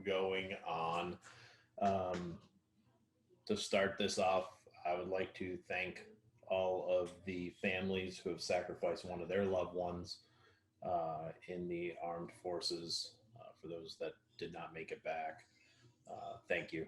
going on? Um, to start this off, I would like to thank all of the families who have sacrificed one of their loved ones in the armed forces. For those that did not make it back, thank you.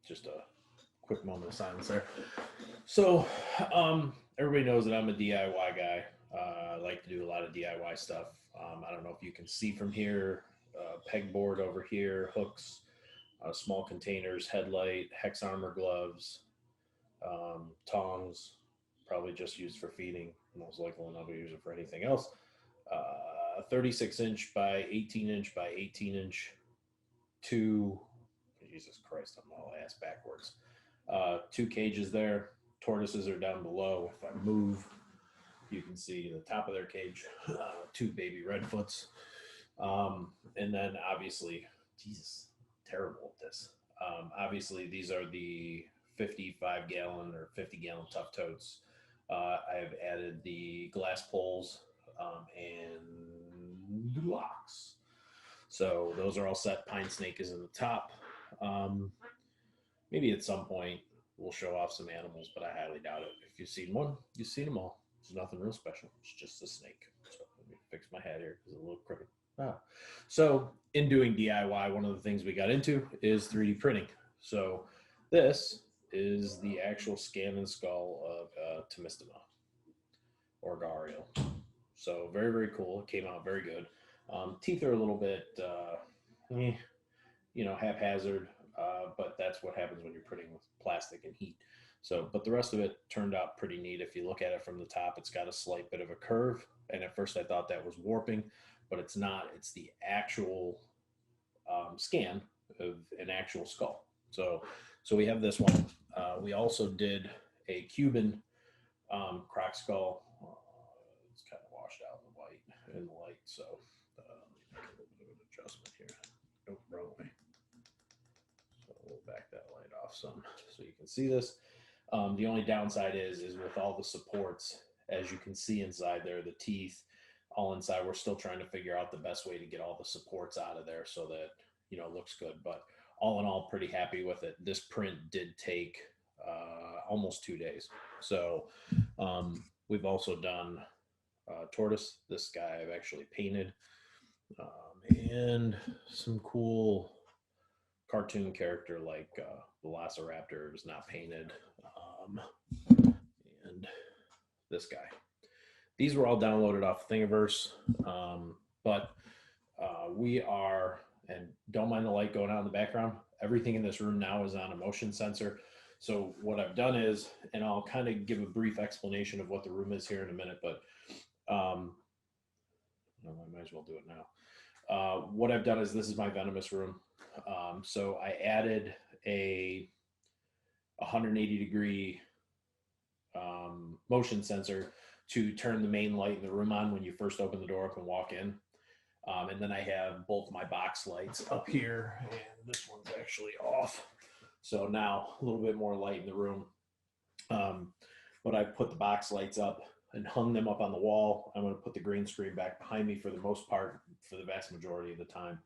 Just a quick moment of silence there. So, everybody knows that I'm a DIY guy. I like to do a lot of DIY stuff. I don't know if you can see from here, pegboard over here, hooks, small containers, headlight, hex armor gloves, tongs, probably just used for feeding. Most likely will never use it for anything else. 36-inch by 18-inch by 18-inch, two, Jesus Christ, I'm all ass backwards. Two cages there. Tortoises are down below. If I move, you can see the top of their cage. Two baby redfoots. And then obviously, Jesus, terrible at this. Obviously, these are the 55-gallon or 50-gallon tough totes. I have added the glass poles and locks. So those are all set. Pine snake is in the top. Um, Maybe at some point we'll show off some animals, but I highly doubt it. If you've seen one, you've seen them all. There's nothing real special. It's just a snake. So let me fix my hat here because it's a little crooked. So in doing DIY, one of the things we got into is 3D printing. So this is the actual scan and skull of Temistoma or Gariel. So very, very cool. It came out very good. Teeth are a little bit, haphazard, but that's what happens when you're printing with plastic and heat. So, but the rest of it turned out pretty neat. If you look at it from the top, it's got a slight bit of a curve. And at first I thought that was warping, but it's not. It's the actual scan of an actual skull. So we have this one. We also did a Cuban croc skull. It's kind of washed out in the white and the light. So let me make a little bit of an adjustment here. Nope, wrong way. So we'll back that light off some so you can see this. The only downside is with all the supports, as you can see inside there, the teeth all inside, we're still trying to figure out the best way to get all the supports out of there so that, it looks good. But all in all, pretty happy with it. This print did take almost 2 days. So we've also done tortoise. This guy I've actually painted. And some cool cartoon character like Velociraptor is not painted. And this guy. These were all downloaded off Thingiverse. But we are, and don't mind the light going out in the background, everything in this room now is on a motion sensor. So what I've done is, and I'll kind of give a brief explanation of what the room is here in a minute, but I might as well do it now. What I've done is, this is my venomous room. So I added a 180-degree motion sensor to turn the main light in the room on when you first open the door up and walk in. And then I have both my box lights up here, and this one's actually off. So now a little bit more light in the room. But I put the box lights up and hung them up on the wall. I'm going to put the green screen back behind me for the most part, for the vast majority of the time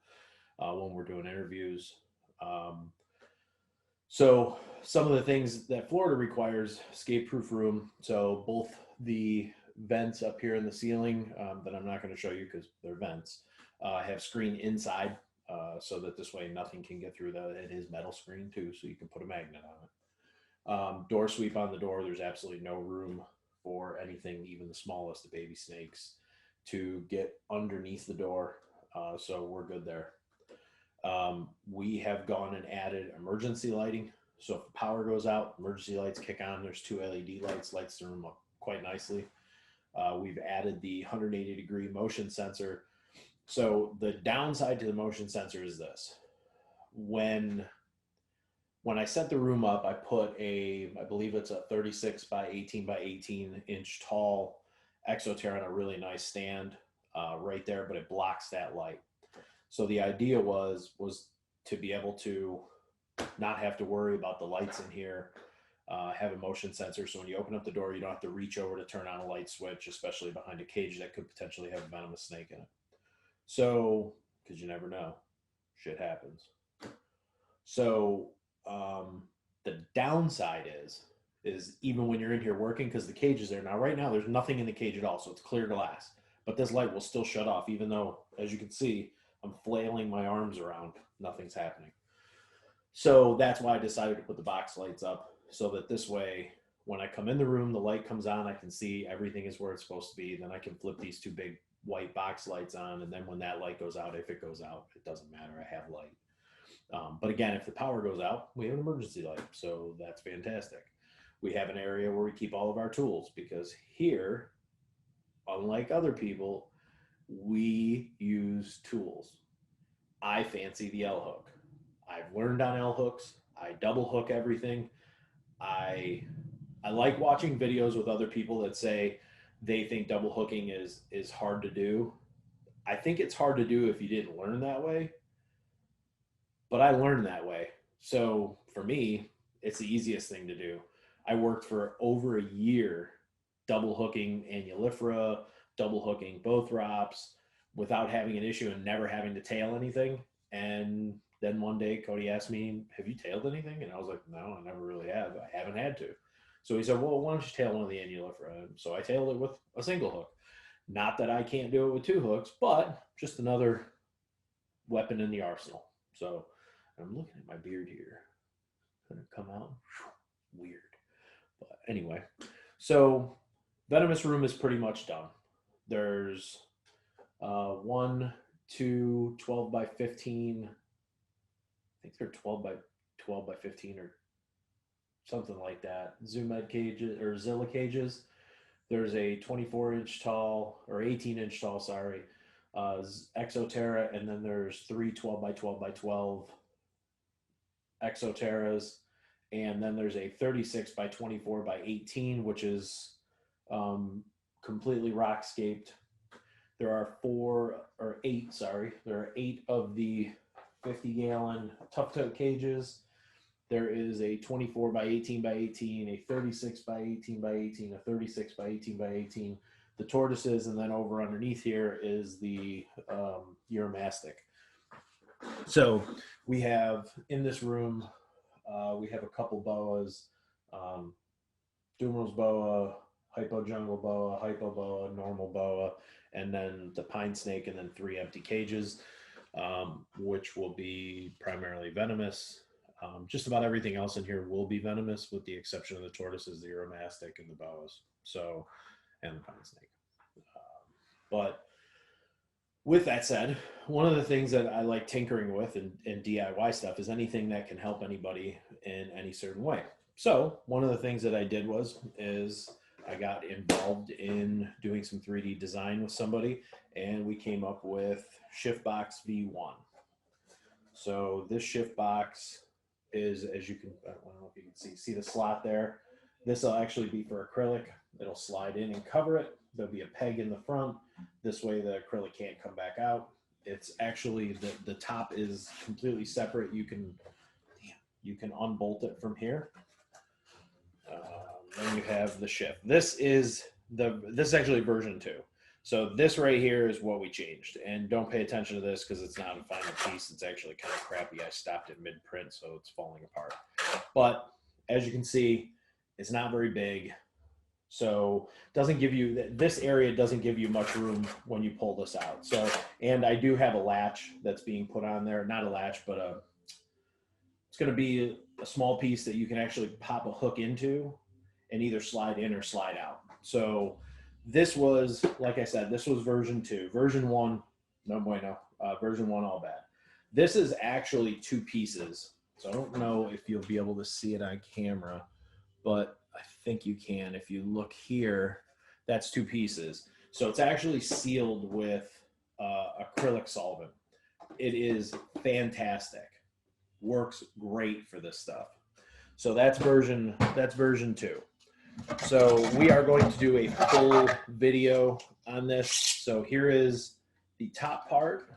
when we're doing interviews. So some of the things that Florida requires: escape-proof room. So both the vents up here in the ceiling that I'm not going to show you because they're vents, have screen inside so that this way nothing can get through it is metal screen too, so you can put a magnet on it. Door sweep on the door. There's absolutely no room for anything, even the smallest of baby snakes, to get underneath the door. So we're good there. We have gone and added emergency lighting. So if the power goes out, emergency lights kick on. There's two LED lights, lights the room up quite nicely. We've added the 180-degree motion sensor. So the downside to the motion sensor is this. When I set the room up, I put I believe it's a 36 by 18 by 18 inch tall exoterra on a really nice stand right there, but it blocks that light. So the idea was to be able to not have to worry about the lights in here, have a motion sensor. So when you open up the door, you don't have to reach over to turn on a light switch, especially behind a cage that could potentially have a venomous snake in it. So, because you never know, shit happens. So, the downside is even when you're in here working, because the cage is there now. Right now, there's nothing in the cage at all, so it's clear glass. But this light will still shut off, even though, as you can see, I'm flailing my arms around. Nothing's happening. So that's why I decided to put the box lights up, so that this way, when I come in the room, the light comes on, I can see everything is where it's supposed to be. Then I can flip these two big white box lights on, and then when that light goes out, if it goes out, it doesn't matter. I have light. But again, if the power goes out, we have an emergency light, so that's fantastic. We have an area where we keep all of our tools, because here, unlike other people, we use tools. I fancy the L hook. I've learned on L hooks. I double hook everything. I I like watching videos with other people that say they think double hooking is hard to do. I think it's hard to do if you didn't learn that way, but I learned that way. So for me, it's the easiest thing to do. I worked for over a year double hooking annulifera, double hooking bothrops without having an issue and never having to tail anything. And then one day Cody asked me, "Have you tailed anything?" And I was like, "No, I never really have. I haven't had to." So he said, "Well, why don't you tail one of the annulifera?" And so I tailed it with a single hook. Not that I can't do it with two hooks, but just another weapon in the arsenal. So I'm looking at my beard here. Gonna come out weird. But anyway, so venomous room is pretty much done. There's one, two, 12 by 15. I think they're 12 by 15 or something like that. Zoom ed cages or Zilla cages. There's a 24-inch tall or 18-inch tall, sorry, Exoterra, and then there's three 12 by 12 by 12 Exoterras, and then there's a 36 by 24 by 18, which is completely rockscaped. There are there are 8 of the 50-gallon tough tote cages. There is a 24 by 18 by 18, a 36 by 18 by 18, a 36 by 18 by 18, the tortoises, and then over underneath here is the Euromastic. So we have in this room, we have a couple boas, Dumer's boa, hypo jungle boa, hypo boa, normal boa, and then the pine snake, and then 3 empty cages, which will be primarily venomous. Just about everything else in here will be venomous, with the exception of the tortoises, the Euromastic, and the boas. So, and the pine snake. But with that said, one of the things that I like tinkering with and DIY stuff is anything that can help anybody in any certain way. So one of the things that I did is I got involved in doing some 3D design with somebody, and we came up with Shiftbox V1. So this Shiftbox is, as you can, I don't know if you can see the slot there. This will actually be for acrylic. It'll slide in and cover it. There'll be a peg in the front. This way the acrylic can't come back out. It's actually, the top is completely separate. You can unbolt it from here. Then you have the shift. This is actually version 2. So this right here is what we changed. And don't pay attention to this because it's not a final piece. It's actually kind of crappy. I stopped it mid-print, so it's falling apart. But as you can see, it's not very big. So doesn't give you, this area doesn't give you much room when you pull this out. So, and I do have a latch that's being put on there. Not a latch, but it's going to be a small piece that you can actually pop a hook into and either slide in or slide out. So this was, like I said, this was version 2. Version 1, no bueno. Version 1, all bad. This is actually 2 pieces. So I don't know if you'll be able to see it on camera, but I think you can. If you look here, that's 2 pieces. So it's actually sealed with acrylic solvent. It is fantastic. Works great for this stuff. So that's version 2. So we are going to do a full video on this. So here is the top part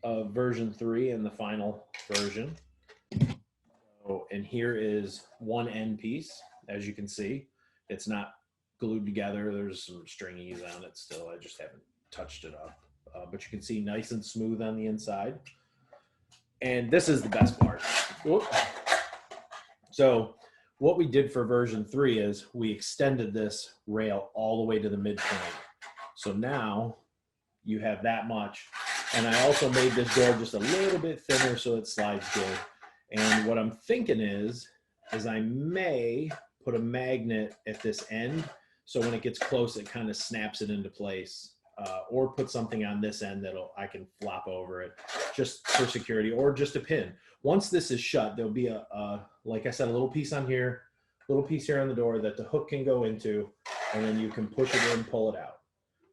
of version 3 and the final version. So, and here is one end piece. As you can see, it's not glued together. There's some stringies on it still. I just haven't touched it up. but you can see nice and smooth on the inside. And this is the best part. Whoop. So what we did for version 3 is we extended this rail all the way to the midpoint. So now you have that much. And I also made this door just a little bit thinner so it slides good. And what I'm thinking is I may put a magnet at this end, so when it gets close, it kind of snaps it into place. Or put something on this end that I can flop over it just for security, or just a pin. Once this is shut, there'll be like I said, a little piece on here, a little piece here on the door that the hook can go into, and then you can push it in, pull it out.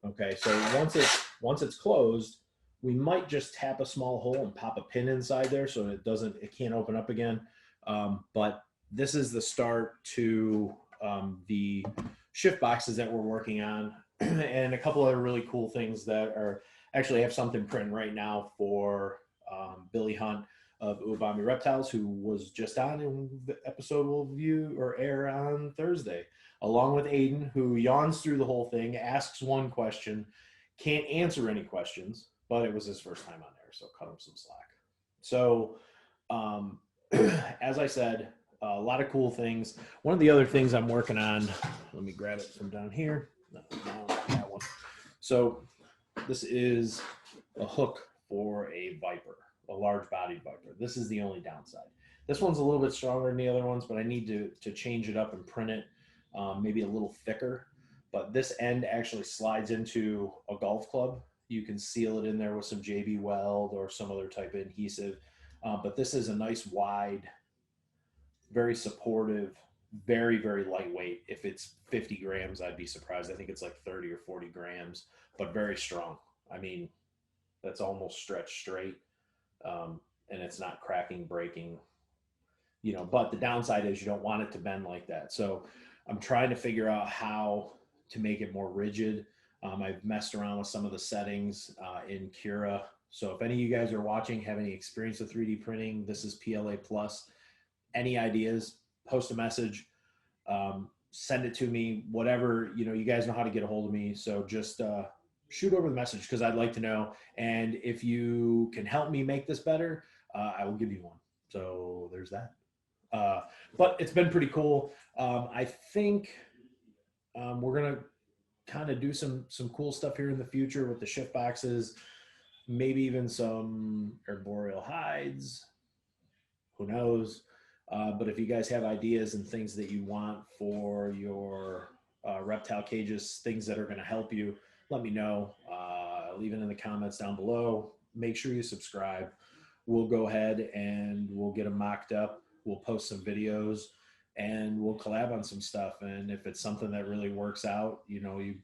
Okay, so once it's closed, we might just tap a small hole and pop a pin inside there so it can't open up again. But this is the start to the shift boxes that we're working on, and a couple other really cool things that are actually have something printing right now for Billy Hunt of Uwabami Reptiles, who was just on, and the episode will view or air on Thursday, along with Aiden, who yawns through the whole thing, asks one question, can't answer any questions, but it was his first time on there, so cut him some slack. So as I said, a lot of cool things. One of the other things I'm working on, let me grab it from down here. No, that one. So this is a hook for a viper, a large-bodied viper. This is the only downside. This one's a little bit stronger than the other ones, but I need to change it up and print it maybe a little thicker. But this end actually slides into a golf club. You can seal it in there with some JB Weld or some other type of adhesive. But this is a nice wide, very supportive, very, very lightweight. If it's 50 grams, I'd be surprised. I think it's like 30 or 40 grams, but very strong. I mean, that's almost stretched straight, and it's not cracking, breaking, but the downside is you don't want it to bend like that. So I'm trying to figure out how to make it more rigid. I've messed around with some of the settings in Cura. So if any of you guys are watching, have any experience with 3D printing, this is PLA Plus. Any ideas, post a message, send it to me, whatever, you guys know how to get a hold of me. So just shoot over the message, because I'd like to know. And if you can help me make this better, I will give you one. So there's that. But it's been pretty cool. I think we're going to kind of do some cool stuff here in the future with the shift boxes, maybe even some arboreal hides. Who knows? But if you guys have ideas and things that you want for your reptile cages, things that are going to help you, let me know. Leave it in the comments down below. Make sure you subscribe. We'll go ahead and we'll get them mocked up. We'll post some videos and we'll collab on some stuff. And if it's something that really works out, you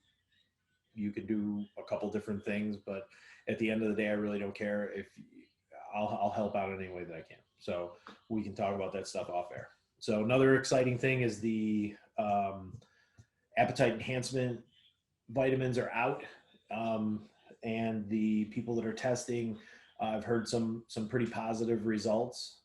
could do a couple different things, but at the end of the day, I really don't care. If I'll help out in any way that I can. So we can talk about that stuff off air. So another exciting thing is the appetite enhancement vitamins are out, and the people that are testing, I've heard some pretty positive results.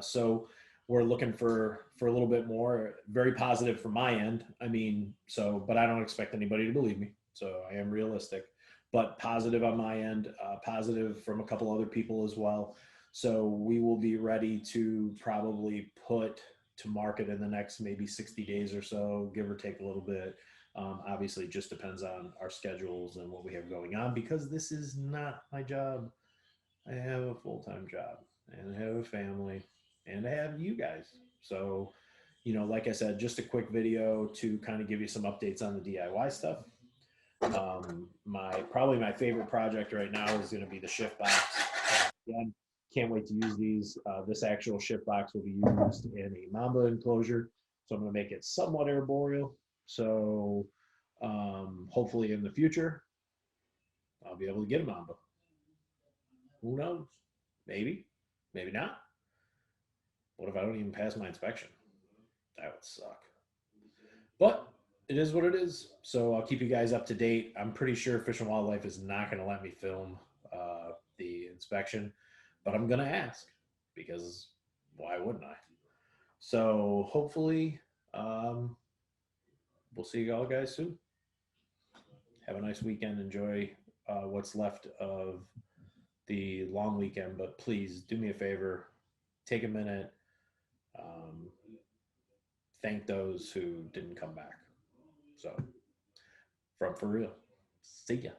So we're looking for a little bit more. Very positive from my end. I mean, but I don't expect anybody to believe me. So I am realistic, but positive on my end, positive from a couple other people as well. So we will be ready to probably put to market in the next maybe 60 days or so, give or take a little bit. Obviously, it just depends on our schedules and what we have going on, because this is not my job. I have a full-time job, and I have a family, and I have you guys. So, like I said, just a quick video to kind of give you some updates on the DIY stuff. Probably my favorite project right now is going to be the shift box. Again, can't wait to use these. This actual shift box will be used in a mamba enclosure, so I'm going to make it somewhat arboreal. So hopefully in the future, I'll be able to get a mamba. Who knows? Maybe, maybe not. What if I don't even pass my inspection? That would suck. But it is what it is. So I'll keep you guys up to date. I'm pretty sure Fish and Wildlife is not going to let me film the inspection, but I'm going to ask, because why wouldn't I? So hopefully we'll see you all guys soon. Have a nice weekend. Enjoy what's left of the long weekend, but please do me a favor, take a minute, um, thank those who didn't come back. So, from For Real, see ya.